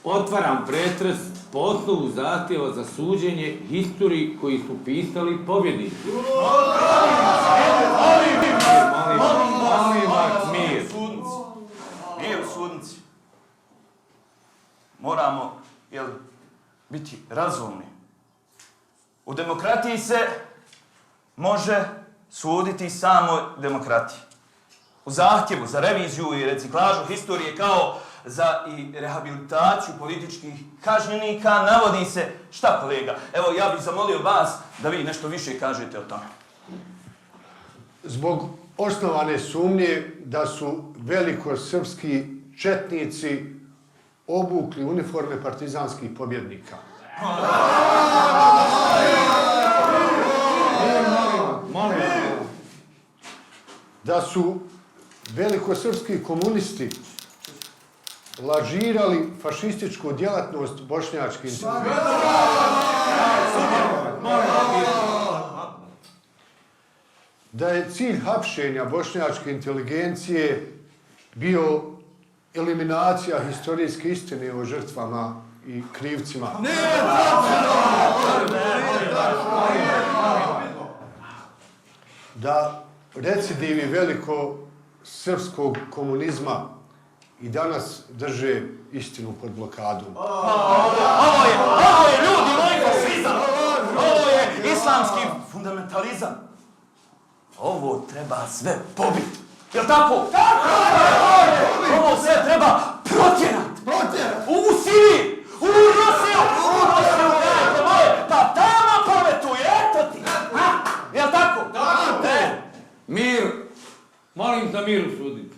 Otvaram pretres po osnovu zahtjeva za suđenje historiji koji su pisali pobjednici. Molim vas, mir. Mir u sudnici. Moramo, biti razumni. U demokratiji se može suditi samo demokratiji. U zahtjevu za reviziju i reciklažu historije kao za i rehabilitaciju političkih kažnjenika navodi se, šta kolega? Evo, ja bih zamolio vas da vi nešto više kažete o tome. Zbog osnovane sumnje da su velikosrpski četnici obukli uniforme partizanskih pobjednika. Da su velikosrpski komunisti lažirali fašističku djelatnost bošnjačke inteligencije. Da je cilj hapšenja bošnjačke inteligencije bio eliminacija historijske istine o žrtvama i krivcima. Da recidivi velikosrpskog komunizma i danas drže istinu pod blokadom. Ovo je ljudi moji fašizam! Ovo je islamski fundamentalizam! Ovo treba sve pobiti! Jel' tako? Ovo sve treba protjerat! U Siriji! U Rusiju! Dajte moje! Pa tamo poletuje, eto ti! Jel' tako? Mir! Molim za mir u sudnici.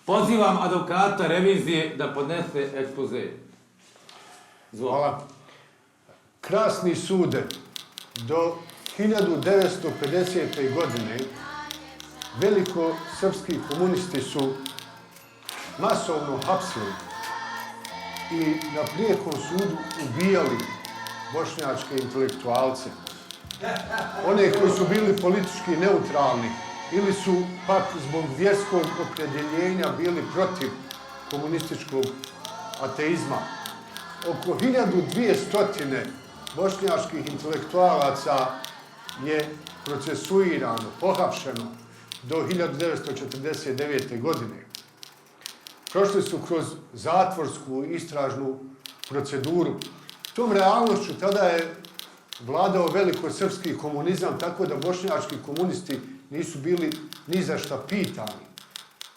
Pozivam advokata revizije da podnese ekspoze. Hvala. Krasni sude, do 1950. godine velikosrpski komunisti su masovno hapsili i na prijekom sudu ubijali bošnjačke intelektualce. One koji su bili politički neutralni ili su pak zbog vjerskog opredjeljenja bili protiv komunističkog ateizma. Oko 1200 bošnjačkih intelektualaca je procesuirano, pohapšeno do 1949. godine. Prošli su kroz zatvorsku istražnu proceduru. Tom realnošću tada je vladao velikosrpski komunizam, tako da bošnjački komunisti nisu bili ni za šta pitani.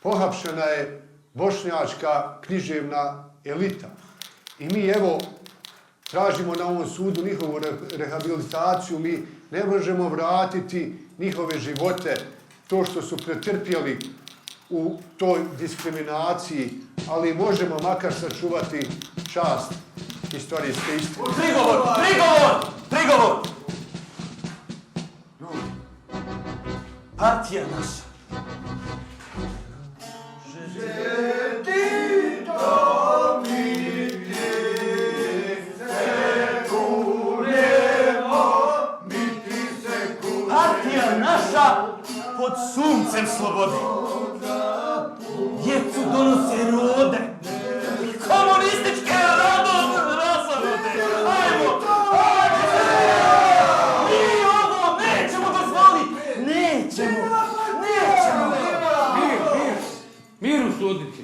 Pohapšena je bošnjačka književna elita. I mi evo tražimo na ovom sudu njihovu rehabilitaciju, mi ne možemo vratiti njihove živote, to što su pretrpjeli u toj diskriminaciji, ali možemo makar sačuvati čast historijske istine. Prigovor! Partija naša. Partija naša pod suncem slobode. Djecu donose rode. Komunističke rasavode. Ajmo! Mi ovo nećemo dozvoliti. Nećemo. Mir u sudnici.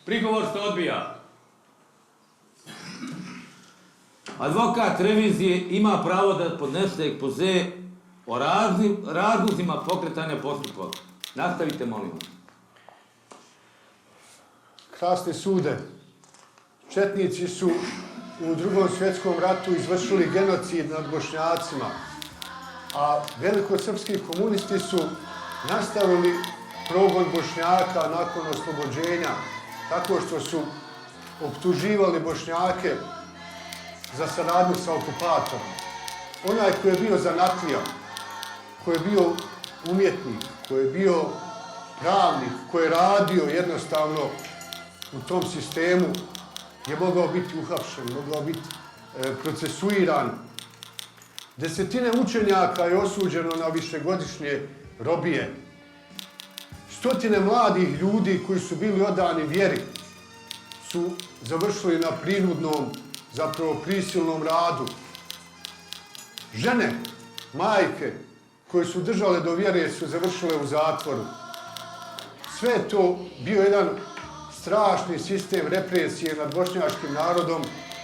Prigovor se odbija. Advokat revizije ima pravo da podnese ekspoze o razlozima pokretanja postupaka. Nastavite, molim vas. Krasni sude, četnici su u Drugom svjetskom ratu izvršili genocid nad Bošnjacima, a velikosrpski komunisti su nastavili progon Bošnjaka nakon oslobođenja, tako što su optuživali Bošnjake za saradnju sa okupatorom. Onaj koji je bio zanatlija, koji je bio umjetnik, koji je bio pravnik, koji je radio jednostavno u tom sistemu, je mogao biti uhapšen, mogao biti procesuiran. Desetine učenjaka je osuđeno na višegodišnje robije. Stotine mladih ljudi koji su bili odani vjeri su završili na prinudnom, zapravo prisilnom radu. Žene, majke koje su držale do vjere su završile u zatvoru. Sve je to bio jedan strašni sistem represije nad bošnjačkim narodom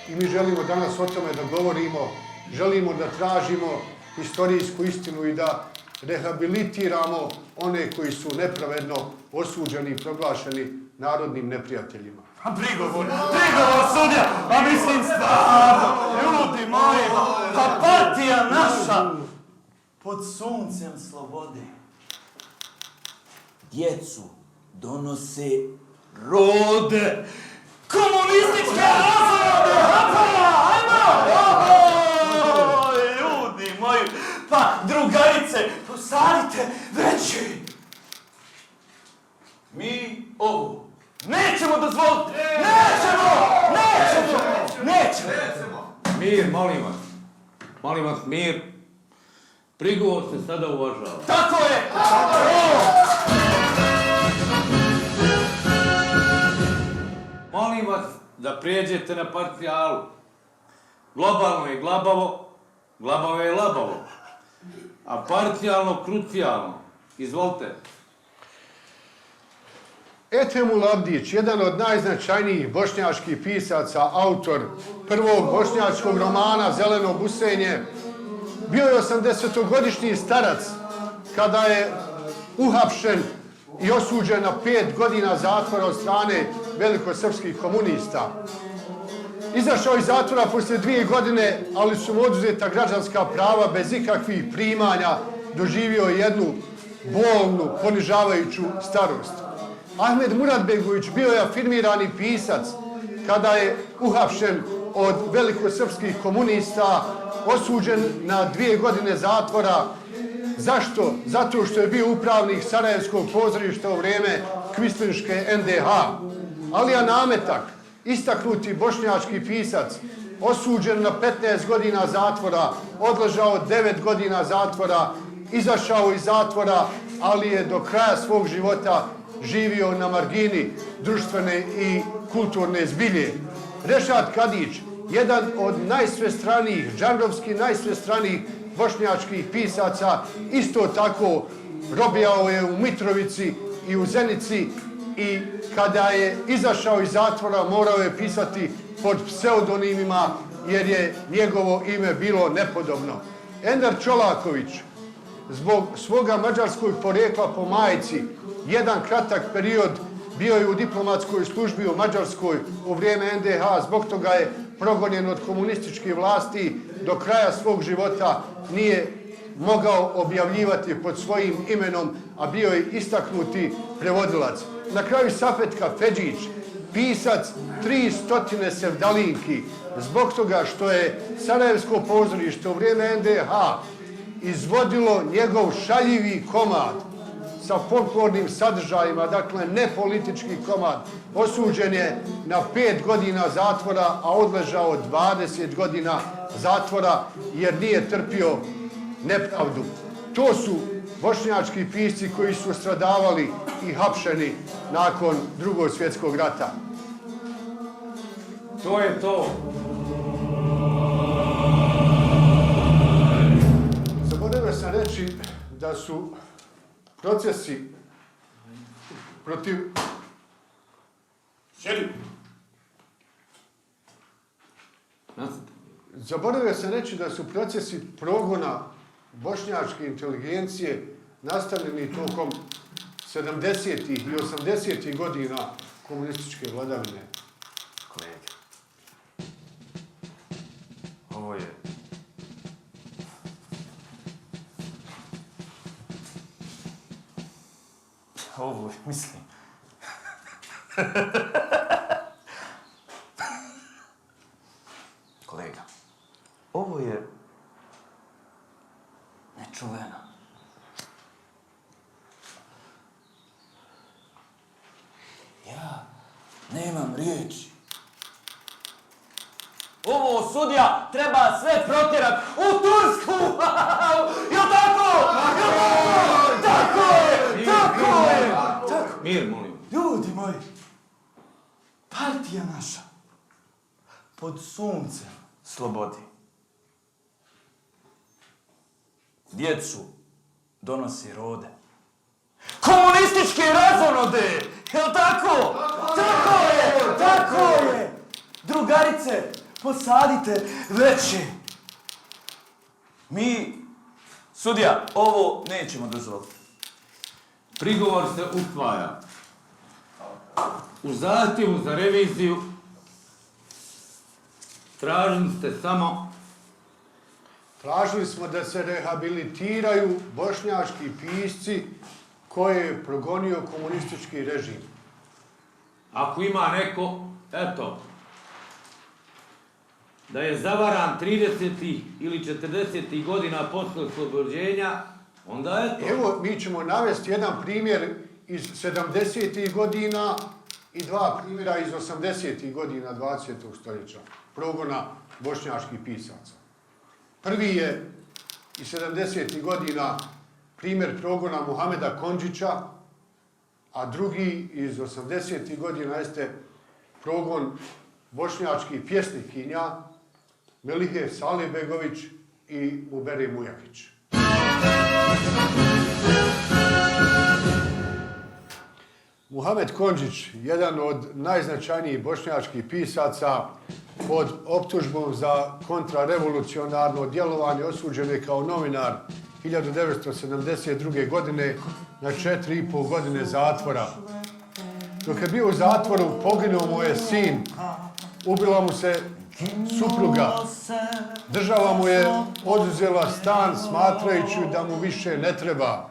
i mi želimo danas o tome da govorimo, želimo da tražimo historijsku istinu i da rehabilitiramo one koji su nepravedno osuđeni i proglašeni narodnim neprijateljima. Prigovor sudja, a mislim stvarno, ljudi moji, pa partija naša pod suncem slobode. Djecu donose rode, komunističke razrode, ljudi moji, pa drugarice, posadite veći. Mi ovo nećemo dozvoliti! Nećemo! Mir, molim vas. Molim vas, mir. Prigovor se sada uvažava. Tako je! Molim vas da prijeđete na partijalu. Globalno je glabavo, glabavo je labavo. A partijalno krucijalno. Izvolite. Etemul Abdić, jedan od najznačajnijih bošnjačkih pisaca, autor prvog bošnjačkog romana Zeleno busenje, bio je 80-godišnji starac kada je uhapšen i osuđen na 5 godina zatvora od strane velikosrpskih komunista. Izašao iz zatvora poslije 2 godine, ali su mu oduzeta građanska prava bez ikakvih primanja, doživio jednu bolnu, ponižavajuću starost. Ahmed Muratbegović bio je afirmirani pisac kada je uhapšen od velikosrpskih komunista, osuđen na 2 godine zatvora. Zašto? Zato što je bio upravnik Sarajevskog pozorišta u vrijeme Kvislinške NDH. Alija Nametak, istaknuti bošnjački pisac, osuđen na 15 godina zatvora, odležao 9 godina zatvora, izašao iz zatvora, ali je do kraja svog života živio na margini društvene i kulturne zbilje. Rešad Kadić, jedan od najsvestranijih, džanrovski najsvestranijih bošnjačkih pisaca, isto tako robijao je u Mitrovici i u Zenici i kada je izašao iz zatvora morao je pisati pod pseudonimima jer je njegovo ime bilo nepodobno. Ender Čolaković, zbog svoga mađarskog porijekla po majci, jedan kratak period bio je u diplomatskoj službi u Mađarskoj u vrijeme NDH, zbog toga je progonjen od komunističkih vlasti, do kraja svog života nije mogao objavljivati pod svojim imenom, a bio je istaknuti prevodilac. Na kraju Safet Kafedžić, pisac 300 sevdalinki, zbog toga što je Sarajevsko pozorište u vrijeme NDH izvodilo njegov šaljivi komad sa folklornim sadržajima, dakle ne politički komad, osuđen je na 5 godina zatvora, a odležao 20 godina zatvora jer nije trpio nepravdu. To su bošnjački pisci koji su stradavali i hapšeni nakon Drugog svjetskog rata. To je to. Zaboravio sam reći da su procesi protiv... Sjedi. Zaboravio sam reći da su procesi progona bošnjačke inteligencije nastavljeni tokom 70. i 80. godina komunističke vladavine. Kolega, ovo je... Ovo je, mislim... Kolega, ovo je... nečuveno. Ja nemam riječi. Ovo sudija treba sve protjerat u Tursku! Jel' tako? Tako je! Tako je! Mir, molim. Ljudi moji, partija naša pod suncem slobodi. Djecu donosi rode. Komunističke razonode! Jel' tako? Tako je! Tako je! Drugarice, posadite veće. Mi, sudija, ovo nećemo dozvoliti. Prigovor se usvaja. U zahtjevu za reviziju tražili ste samo Tražili smo da se rehabilitiraju bošnjački pisci koje je progonio komunistički režim. ako ima neko, eto, da je zavaran 30. ili 40. godina posle oslobođenja, onda eto. Evo, mi ćemo navesti jedan primjer iz 70. godina i dva primjera iz 80. godina 20. stoljeća progona bošnjačkih pisaca. Prvi je iz 70. godina primjer progona Muhameda Kondžića, a drugi iz 80. godina jeste progon bošnjačkih pjesnikinja Melihe Salibegović i Mubere Mujagić. Muhamed Kondžić, jedan od najznačajnijih bošnjačkih pisaca, pod optužbom za kontrarevolucionarno djelovanje osuđen je kao novinar 1972. godine na 4,5 godine zatvora. Dok je bio u zatvoru, poginuo mu je sin, ubila mu se supruga, država mu je oduzela stan smatrajući da mu više ne treba.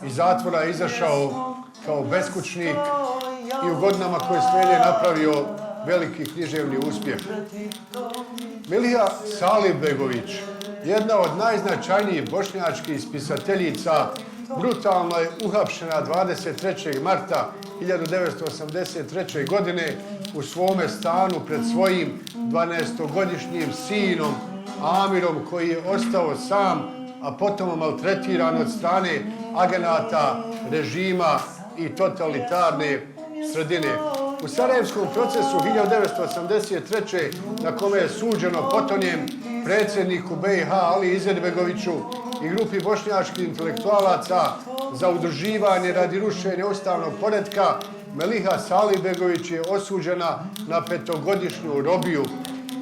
Iz zatvora je izašao kao beskućnik i u godinama koje slijede napravio veliki književni uspjeh. Milija Salibegović, jedna od najznačajnijih bošnjačkih spisateljica, brutalno je uhapšena 23. marta 1983. godine u svome stanu pred svojim 12-godišnjim sinom Amirom, koji je ostao sam, a potom maltretiran od strane agenata režima i totalitarne sredine. U Sarajevskom procesu 1983. na kome je suđeno potonjem predsjedniku BiH Ali Izetbegoviću i grupi bošnjačkih intelektualaca za udruživanje radi rušenja ustavnog poretka, Meliha Salibegović je osuđena na 5-godišnju robiju.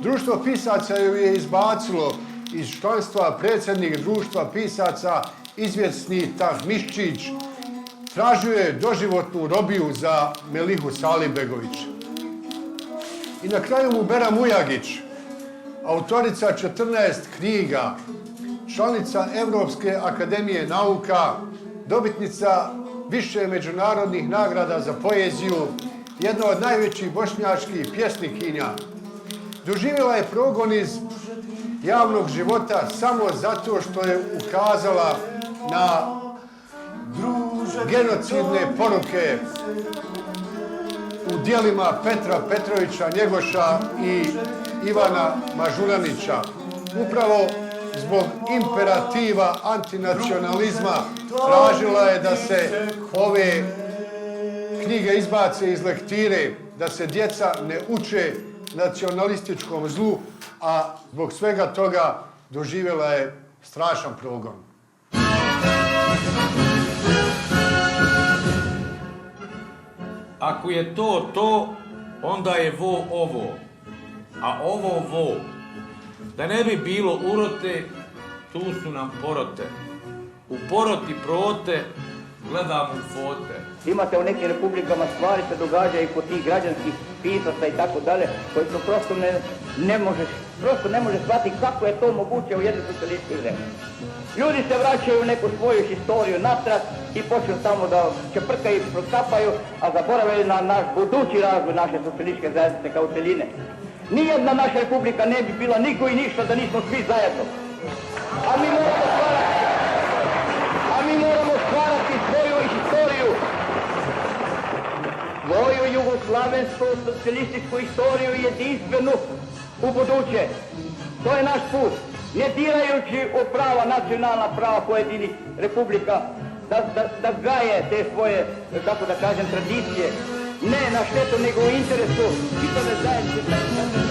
Društvo pisaca ju je izbacilo iz članstva. Predsjednik društva pisaca, izvjesni Tahmiščić, tražio je doživotnu robiju za Melihu Salibegović. I na kraju Mubera Mujagić, autorica 14 knjiga, članica Europske akademije nauka, dobitnica više međunarodnih nagrada za poeziju, jedna od najvećih bošnjačkih pjesnikinja. Doživjela je progon iz javnog života samo zato što je ukazala na genocidne poruke u djelima Petra Petrovića Njegoša i Ivana Mažuranića. Upravo zbog imperativa antinacionalizma tražila je da se ove knjige izbace iz lektire, da se djeca ne uče nacionalističkom zlu, a zbog svega toga doživjela je strašan progon. Ako je to, onda je vo ovo. A ovo vo. Da ne bi bilo urote, tu su nam porote. U poroti prote, gledamo u fote. Imate u nekim republikama stvari se događaju kod tih građanskih pisaca i tako dalje, koji su prosto ne može shvatiti kako je to moguće u jednoj socijalističkoj zemlji. Ljudi se vraćaju u neku svoju historiju natrag i počnu tamo da čeprkaju i proskapaju, a zaboravaju na naš budući razvoj naše socijalističke zajednice kao cjeline. Nijedna naša republika ne bi bila niko i ništa da nismo svi zajedno. A mi moramo stvarati svoju historiju. Svoju jugoslavensku socijalističku historiju jedinstvenu u buduće. To je naš put. Ne dirajući u prava, nacionalna prava pojedinih republika, da gaje te svoje, kako da kažem, tradicije. Ne na štetu, nego u interesu čitave zajednice.